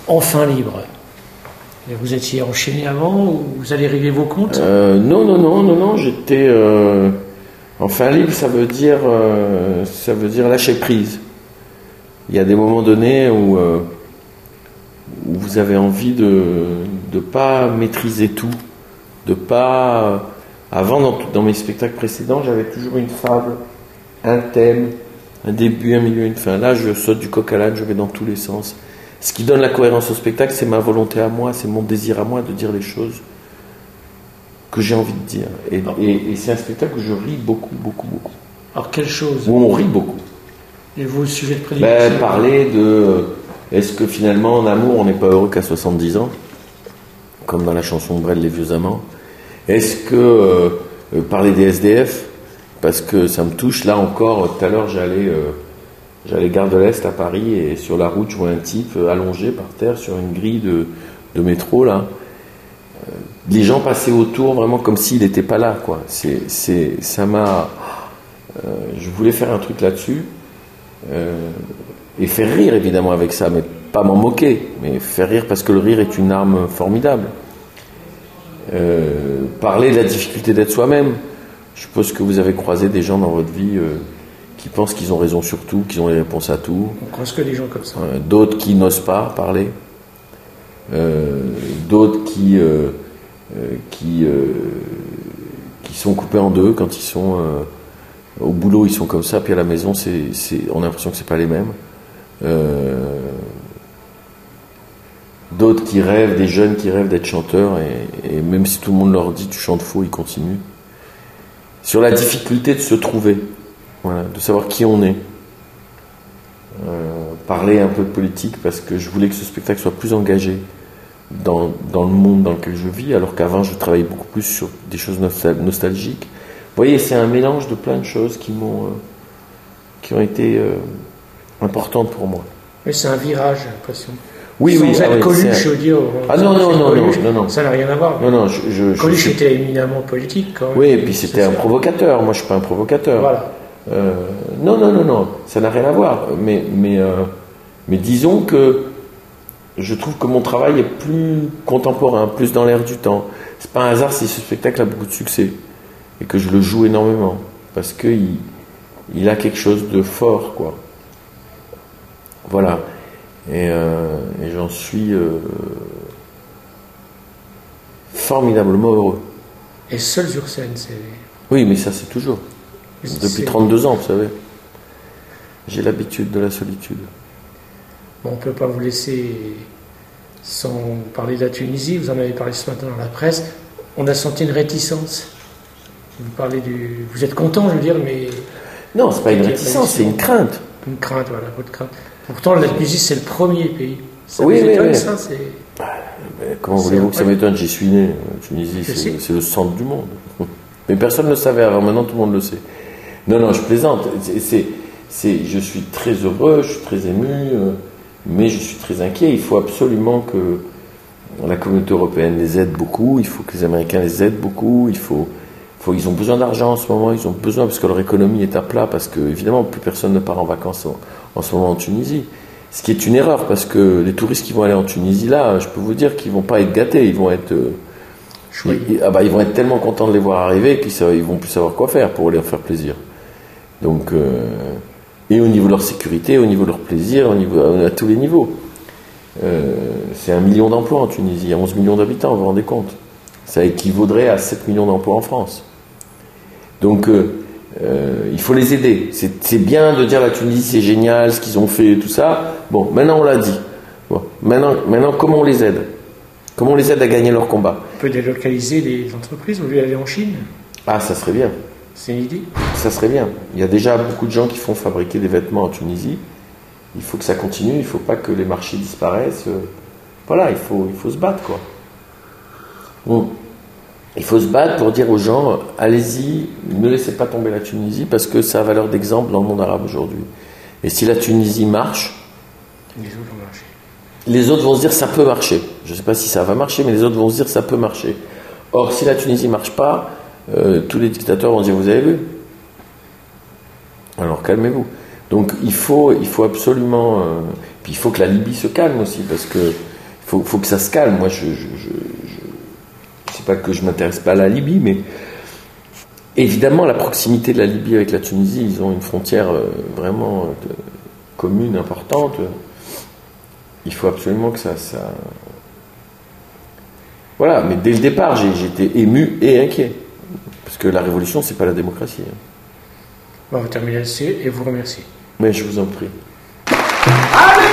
enfin libre. Et vous étiez enchaîné avant ou vous allez régler vos comptes? Non, j'étais enfin libre, ça veut dire lâcher prise. Il y a des moments donnés où vous avez envie de pas maîtriser tout, de pas. Avant, dans mes spectacles précédents, j'avais toujours une fable, un thème, un début, un milieu, une fin. Là, je saute du coq à l'âne, je vais dans tous les sens. Ce qui donne la cohérence au spectacle, c'est ma volonté à moi, c'est mon désir à moi de dire les choses que j'ai envie de dire. Et c'est un spectacle où je ris beaucoup. Alors, quelle chose? Où on rit beaucoup. Et vos sujets de prédilection? Parler de... Est-ce que finalement, en amour, on n'est pas heureux qu'à 70 ans? Comme dans la chanson de Brel, Les Vieux Amants. Est-ce que... parler des SDF, parce que ça me touche. Là encore, tout à l'heure, j'allais gare de l'Est à Paris, et sur la route, je vois un type allongé par terre sur une grille de métro, là. Les gens passaient autour, vraiment comme s'il n'était pas là, quoi. Ça m'a... je voulais faire un truc là-dessus, et faire rire, évidemment, avec ça, mais pas m'en moquer, mais faire rire, parce que le rire est une arme formidable. Parler de la difficulté d'être soi-même. Je suppose que vous avez croisé des gens dans votre vie qui pensent qu'ils ont raison sur tout, qu'ils ont les réponses à tout. On croise que des gens comme ça. D'autres qui n'osent pas parler. D'autres qui sont coupés en deux quand ils sont au boulot, ils sont comme ça, puis à la maison, on a l'impression que c'est pas les mêmes. D'autres qui rêvent, des jeunes qui rêvent d'être chanteurs, et même si tout le monde leur dit tu chantes faux, ils continuent. Sur la difficulté de se trouver, voilà, de savoir qui on est. Parler un peu de politique, parce que je voulais que ce spectacle soit plus engagé dans le monde dans lequel je vis, alors qu'avant je travaillais beaucoup plus sur des choses nostalgiques. Vous voyez, c'est un mélange de plein de choses qui ont été importantes pour moi. Mais c'est un virage, j'ai l'impression. Oui, Sans être Coluche, je veux dire. Non. Ça n'a rien à voir. Non, Coluche était éminemment politique, quand même. Oui, et puis c'était un provocateur. Moi, je suis pas un provocateur. Voilà. Non, ça n'a rien à voir. Mais disons que je trouve que mon travail est plus contemporain, plus dans l'air du temps. C'est pas un hasard si ce spectacle a beaucoup de succès et que je le joue énormément, parce que il a quelque chose de fort, quoi. Voilà. Et j'en suis formidablement heureux. Et seul sur scène, c'est... Oui, mais ça, c'est toujours. Depuis 32 ans, vous savez. J'ai l'habitude de la solitude. Bon, on ne peut pas vous laisser sans parler de la Tunisie. Vous en avez parlé ce matin dans la presse. On a senti une réticence. Vous êtes content, je veux dire, mais... Non, c'est pas une réticence, c'est une crainte. Une crainte, voilà, votre crainte. Pourtant, la Tunisie, c'est le premier pays. Ça oui, vous étonne, oui. Ça, comment voulez-vous que ça m'étonne? J'y suis né. La Tunisie, c'est le centre du monde. Mais personne ne le savait avant, maintenant tout le monde le sait. Non, je plaisante. Je suis très heureux, je suis très ému, mais je suis très inquiet. Il faut absolument que la communauté européenne les aide beaucoup, il faut que les Américains les aident beaucoup, ils ont besoin d'argent en ce moment, ils ont besoin, parce que leur économie est à plat, parce que évidemment plus personne ne part en vacances en ce moment en Tunisie. Ce qui est une erreur, parce que les touristes qui vont aller en Tunisie là, je peux vous dire qu'ils vont pas être gâtés, ils vont être ils vont être tellement contents de les voir arriver qu'ils vont plus savoir quoi faire pour leur faire plaisir. Donc et au niveau de leur sécurité, au niveau de leur plaisir, à tous les niveaux. C'est 1 million d'emplois en Tunisie, il y a 11 millions d'habitants, vous vous rendez compte? Ça équivaudrait à 7 millions d'emplois en France. Donc il faut les aider. C'est bien de dire la Tunisie c'est génial, ce qu'ils ont fait, tout ça. Bon, maintenant on l'a dit. Bon, maintenant comment on les aide? Comment on les aide à gagner leur combat? On peut délocaliser les entreprises au lieu d'aller en Chine. Ah, ça serait bien. C'est une idée. Ça serait bien. Il y a déjà beaucoup de gens qui font fabriquer des vêtements en Tunisie. Il faut que ça continue, il ne faut pas que les marchés disparaissent. Voilà, il faut se battre, quoi. Bon. Il faut se battre pour dire aux gens, allez-y, ne laissez pas tomber la Tunisie, parce que ça a valeur d'exemple dans le monde arabe aujourd'hui. Et si la Tunisie marche, les autres vont se dire ça peut marcher. Je ne sais pas si ça va marcher, mais les autres vont se dire ça peut marcher. Or, si la Tunisie ne marche pas, tous les dictateurs vont dire vous avez vu? Alors calmez-vous. Donc il faut absolument... puis il faut que la Libye se calme aussi, parce que faut que ça se calme. Moi, je sais pas que je m'intéresse pas à la Libye, mais évidemment, la proximité de la Libye avec la Tunisie, ils ont une frontière vraiment commune, importante. Il faut absolument que ça... Voilà, mais dès le départ, j'étais ému et inquiet. Parce que la révolution, c'est pas la démocratie. On va terminer là-dessus et vous remercie. Mais je vous en prie. Allez,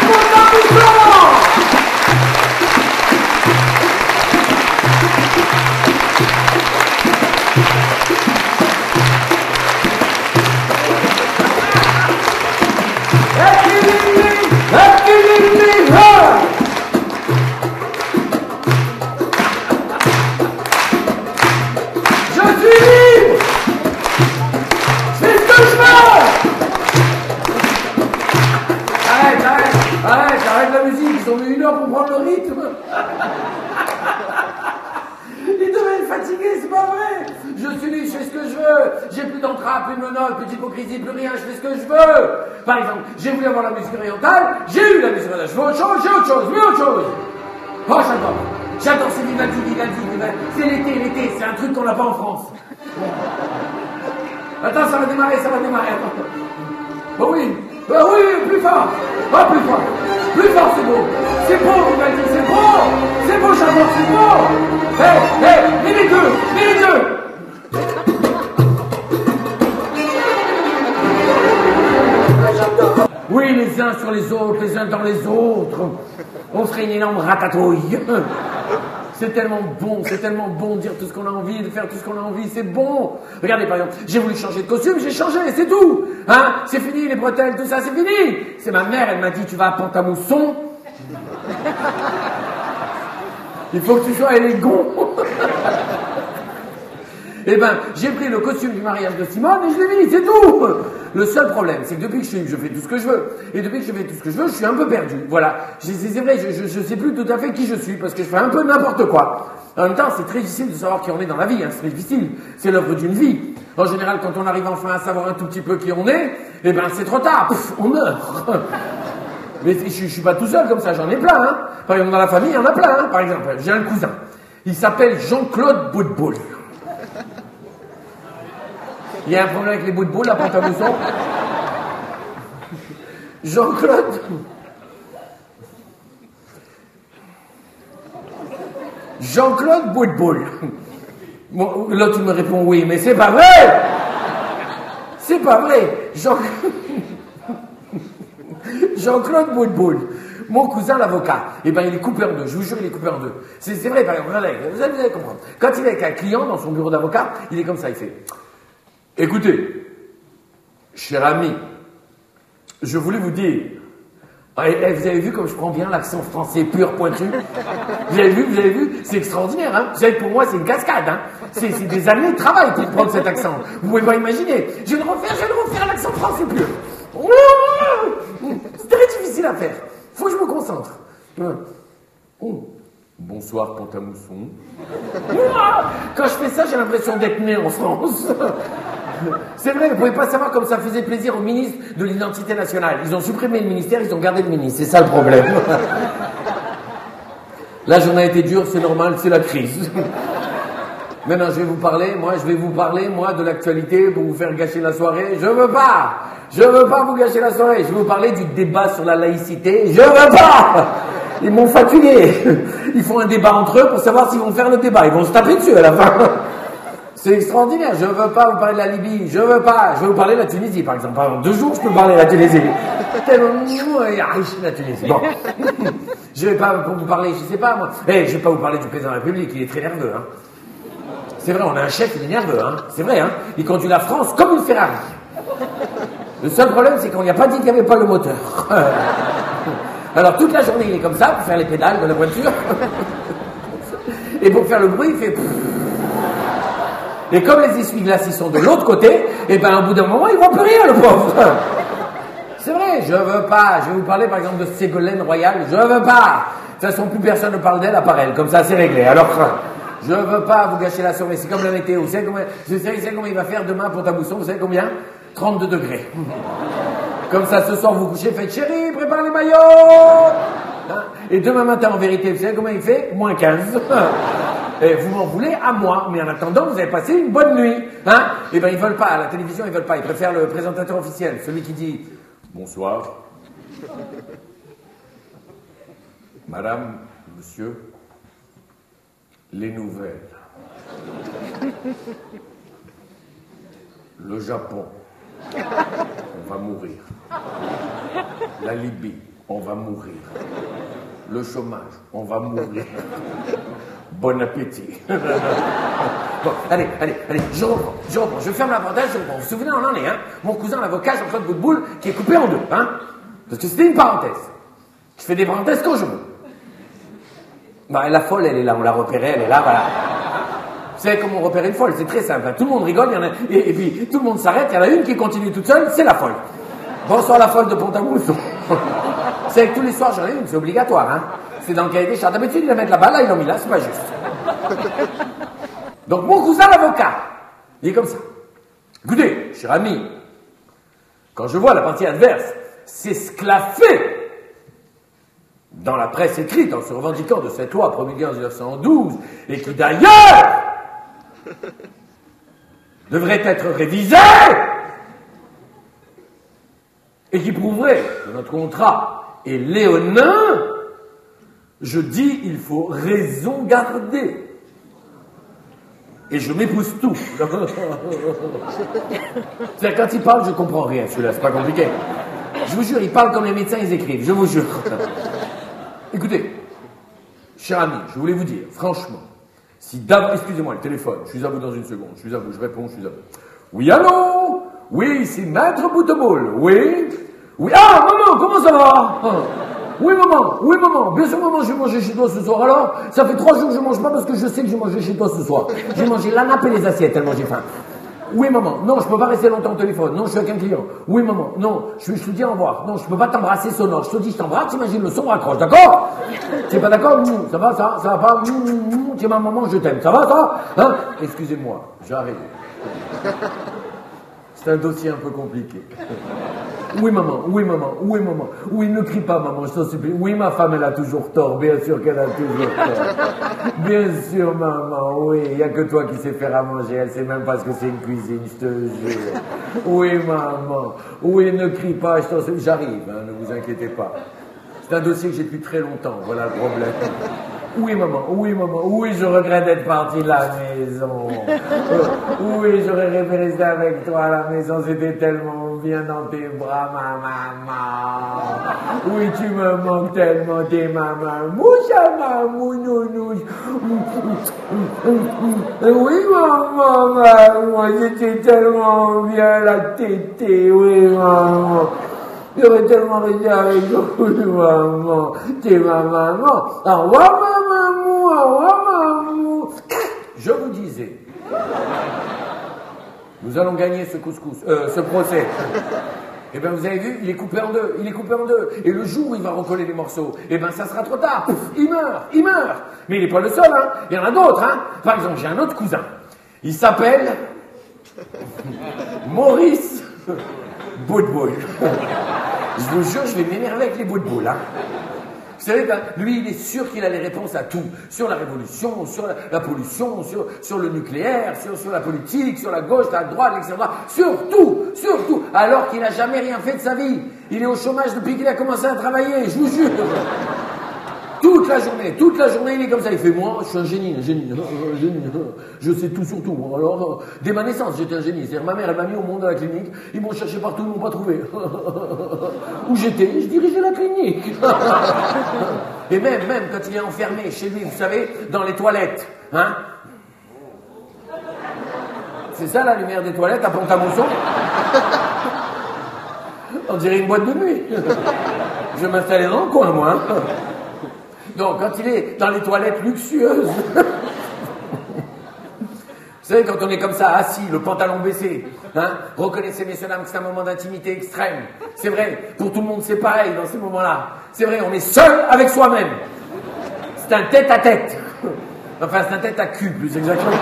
Arrête la musique, ils ont mis 1 heure pour prendre le rythme. Ils devaient être fatigués, c'est pas vrai. Je suis libre, je fais ce que je veux. J'ai plus d'entraves, plus de menottes, plus d'hypocrisie, plus rien, je fais ce que je veux. Par exemple, j'ai voulu avoir la musique orientale, j'ai eu la musique orientale. Je veux autre chose, j'ai autre chose, mais autre chose. Oh, j'adore. J'adore, c'est Vivaldi. C'est l'été, c'est un truc qu'on n'a pas en France. Attends, ça va démarrer. Bah oui, plus fort. Oh, plus fort, c'est beau. C'est beau, Vivaldi, c'est beau, j'adore, c'est beau. Hé, mets les deux. Oui, les uns sur les autres, les uns dans les autres. On ferait une énorme ratatouille. C'est tellement bon de dire tout ce qu'on a envie, de faire tout ce qu'on a envie, c'est bon. Regardez, par exemple, j'ai voulu changer de costume, j'ai changé, c'est tout. Hein, c'est fini, les bretelles, tout ça, c'est fini. C'est ma mère, elle m'a dit, tu vas à Pont-à-Mousson. Il faut que tu sois élégant. Eh ben, j'ai pris le costume du mariage de Simone et je l'ai mis, c'est tout. Le seul problème, c'est que depuis que je suis, je fais tout ce que je veux. Et depuis que je fais tout ce que je veux, je suis un peu perdu. Voilà. C'est vrai, je sais plus tout à fait qui je suis parce que je fais un peu n'importe quoi. En même temps, c'est très difficile de savoir qui on est dans la vie, hein. C'est très difficile. C'est l'œuvre d'une vie. En général, quand on arrive enfin à savoir un tout petit peu qui on est, eh ben, c'est trop tard. Pouf, on meurt. Mais je suis pas tout seul comme ça, j'en ai plein, hein. Par exemple, dans la famille, il y en a plein, hein. Par exemple, j'ai un cousin. Il s'appelle Jean-Claude Boutboul. Il y a un problème avec les bouts de boule à Pont-à-Mousson. Jean-Claude Boutboul. Bon, là, tu me réponds oui, mais c'est pas vrai. C'est pas vrai. Jean-Claude Boutboul. Mon cousin, l'avocat, eh ben, il est coupé en deux. Je vous jure, il est coupé en deux. C'est vrai, par exemple, vous allez comprendre. Quand il est avec un client dans son bureau d'avocat, il est comme ça, il fait... Écoutez, cher ami, je voulais vous dire, vous avez vu comme je prends bien l'accent français pur, pointu. Vous avez vu, c'est extraordinaire, hein. Vous savez, pour moi, c'est une cascade, hein. C'est des années de travail pour prendre cet accent. Vous pouvez pas imaginer. Je vais le refaire l'accent français pur. C'est très difficile à faire. Faut que je me concentre. Bonsoir, Pont-à-Mousson. Quand je fais ça, j'ai l'impression d'être né en France. C'est vrai, vous pouvez pas savoir comme ça faisait plaisir au ministre de l'Identité nationale. Ils ont supprimé le ministère, ils ont gardé le ministre. C'est ça le problème. La journée a été dure, c'est normal, c'est la crise. Maintenant, je vais vous parler, moi, de l'actualité pour vous faire gâcher la soirée. Je veux pas vous gâcher la soirée. Je vais vous parler du débat sur la laïcité. Je veux pas. Ils m'ont fatigué. Ils font un débat entre eux pour savoir s'ils vont faire le débat. Ils vont se taper dessus à la fin. C'est extraordinaire. Je veux pas vous parler de la Libye. Je veux pas. Je vais vous parler de la Tunisie, par exemple. Pendant 2 jours, je peux parler de la Tunisie. Tellement la Tunisie. Bon. Je vais pas vous parler, je sais pas, moi. Je vais pas vous parler du président de la République. Il est très nerveux, hein. C'est vrai, on a un chef, il est nerveux, hein. C'est vrai, hein. Il conduit la France comme une Ferrari. Le seul problème, c'est qu'on n'y a pas dit qu'il n'y avait pas le moteur. Alors, toute la journée, il est comme ça, pour faire les pédales de la voiture. Et pour faire le bruit, il fait... Et comme les essuie-glaces, ils sont de l'autre côté, et ben, au bout d'un moment, il voit plus rien, le pauvre. C'est vrai, je veux pas. Je vais vous parler, par exemple, de Ségolène Royal. Je veux pas. De toute façon, plus personne ne parle d'elle à part elle. Comme ça, c'est réglé. Alors, je veux pas vous gâcher la soirée. C'est comme la météo. Vous savez combien il va faire demain pour Pont-à-Mousson? Vous savez combien? 32 degrés. Comme ça, ce soir, vous couchez, faites chérie, prépare les maillots. Hein? Et demain matin, en vérité, vous savez comment il fait? Moins 15. Et vous m'en voulez à moi, mais en attendant, vous avez passé une bonne nuit. Hein? Eh bien, ils veulent pas, à la télévision, ils veulent pas. Ils préfèrent le présentateur officiel, celui qui dit « Bonsoir. Madame, monsieur, les nouvelles. Le Japon, on va mourir. La Libye, on va mourir. Le chômage, on va mourir. Bon appétit. Bon, allez, je reprends. Je ferme la parenthèse, je reprends. Vous vous souvenez, on en est, hein? Mon cousin, l'avocat Jean-Claude Boutboul, qui est coupé en deux, hein? Parce que c'était une parenthèse. Je fais des parenthèses quand je veux. Bah, la folle, elle est là, on l'a repérée, elle est là, voilà. Vous savez comment repérer une folle? C'est très simple. Hein. Tout le monde rigole, il y en a, et puis tout le monde s'arrête, il y en a une qui continue toute seule, c'est la folle. Bonsoir la folle de Pont-à-Mousson. C'est que tous les soirs, j'en ai une, c'est obligatoire, hein. C'est dans le cahier des charges. D'habitude, ils la mettent là-bas, là, ils l'ont mis là, c'est pas juste. Donc, mon cousin, l'avocat, il est comme ça. Écoutez, cher ami, quand je vois la partie adverse s'esclaffer dans la presse écrite en se revendiquant de cette loi promulguée en 1912 et qui d'ailleurs devrait être révisée et qui prouverait que notre contrat est léonin, je dis il faut raison garder. Et je m'épouse tout. C'est-à-dire quand il parle, je comprends rien, celui-là, c'est pas compliqué. Je vous jure, il parle comme les médecins, ils écrivent, je vous jure. Écoutez, cher ami, je voulais vous dire, franchement, si d'abord, excusez-moi, le téléphone, je suis à vous dans une seconde, je suis à vous, je réponds, je suis à vous. Oui, allô? Oui, c'est Maître Bouteboul, oui? Oui, ah, maman, comment ça va? Oui, maman, bien sûr, maman, j'ai mangé chez toi ce soir, alors? Ça fait 3 jours que je mange pas parce que je sais que j'ai mangé chez toi ce soir. J'ai mangé la nappe et les assiettes tellement j'ai faim. Oui, maman. Non, je peux pas rester longtemps au téléphone. Non, je suis avec un client. Oui, maman. Non, je te dis au revoir. Non, je peux pas t'embrasser sonore. Je te dis, je t'embrasse, t'imagines le son raccroche, d'accord? Tu es pas d'accord? Ça va, ça va pas? Tu es ma maman, je t'aime. Ça va, ça? Hein? Excusez-moi, j'arrive. C'est un dossier un peu compliqué. Oui, maman. Oui, ne crie pas, maman, je t'en supplie. Oui, ma femme, elle a toujours tort. Bien sûr qu'elle a toujours tort. Bien sûr, maman, oui. Il n'y a que toi qui sais faire à manger. Elle sait même pas ce que c'est une cuisine, je te jure. Oui, maman. Oui, ne crie pas, je t'en supplie. J'arrive, hein, ne vous inquiétez pas. C'est un dossier que j'ai depuis très longtemps. Voilà le problème. Oui, maman. Oui, je regrette d'être parti de la maison. Oui, j'aurais rêvé rester avec toi à la maison. C'était tellement bien dans tes bras, ma maman. Oui, tu me manques tellement, t'es ma mamouche, ma mounouche. Oui, maman, c'était tellement bien la tétée. Oui, maman. J'aurais tellement resté avec toi, maman. T'es ma maman. Au revoir, maman. Je vous disais, nous allons gagner ce couscous, ce procès. Eh bien, vous avez vu, il est coupé en deux. Et le jour où il va recoller les morceaux, eh bien, ça sera trop tard. Pouf, il meurt. Mais il n'est pas le seul, hein. Il y en a d'autres, hein. Par exemple, j'ai un autre cousin. Il s'appelle Maurice Boutboul. Je vous jure, je vais m'énerver avec les Boutboul, hein. Vous savez, ben, lui, il est sûr qu'il a les réponses à tout. Sur la révolution, sur la pollution, sur le nucléaire, sur la politique, sur la gauche, la droite, etc. Sur tout. Alors qu'il n'a jamais rien fait de sa vie. Il est au chômage depuis qu'il a commencé à travailler, je vous jure. Toute la journée, il est comme ça. Il fait, moi, je suis un génie. Je sais tout sur tout. Alors, dès ma naissance, j'étais un génie. C'est-à-dire, ma mère, elle m'a mis au monde à la clinique. Ils m'ont cherché partout, ils m'ont pas trouvé. Où j'étais, je dirigeais la clinique. Et même quand il est enfermé chez lui, vous savez, dans les toilettes, hein. C'est ça, la lumière des toilettes à Pont-à-Mousson. On dirait une boîte de nuit. Je m'installais dans le coin, moi. Hein. Donc, quand il est dans les toilettes luxueuses, vous savez, quand on est comme ça, assis, le pantalon baissé, hein, reconnaissez, messieurs, dames, que c'est un moment d'intimité extrême. C'est vrai, pour tout le monde, c'est pareil dans ces moments-là. C'est vrai, on est seul avec soi-même. C'est un tête-à-tête. Enfin, c'est un tête-à-cul, plus exactement.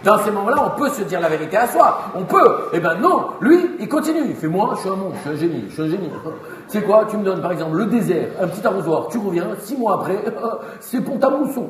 Dans ces moments-là, on peut se dire la vérité à soi. On peut. Eh ben non, lui, il continue. Il fait moi, je suis un monstre, je suis un génie, je suis un génie. C'est quoi? Tu me donnes par exemple le désert, un petit arrosoir, tu reviens, 6 mois après, c'est Pont-à-Mousson.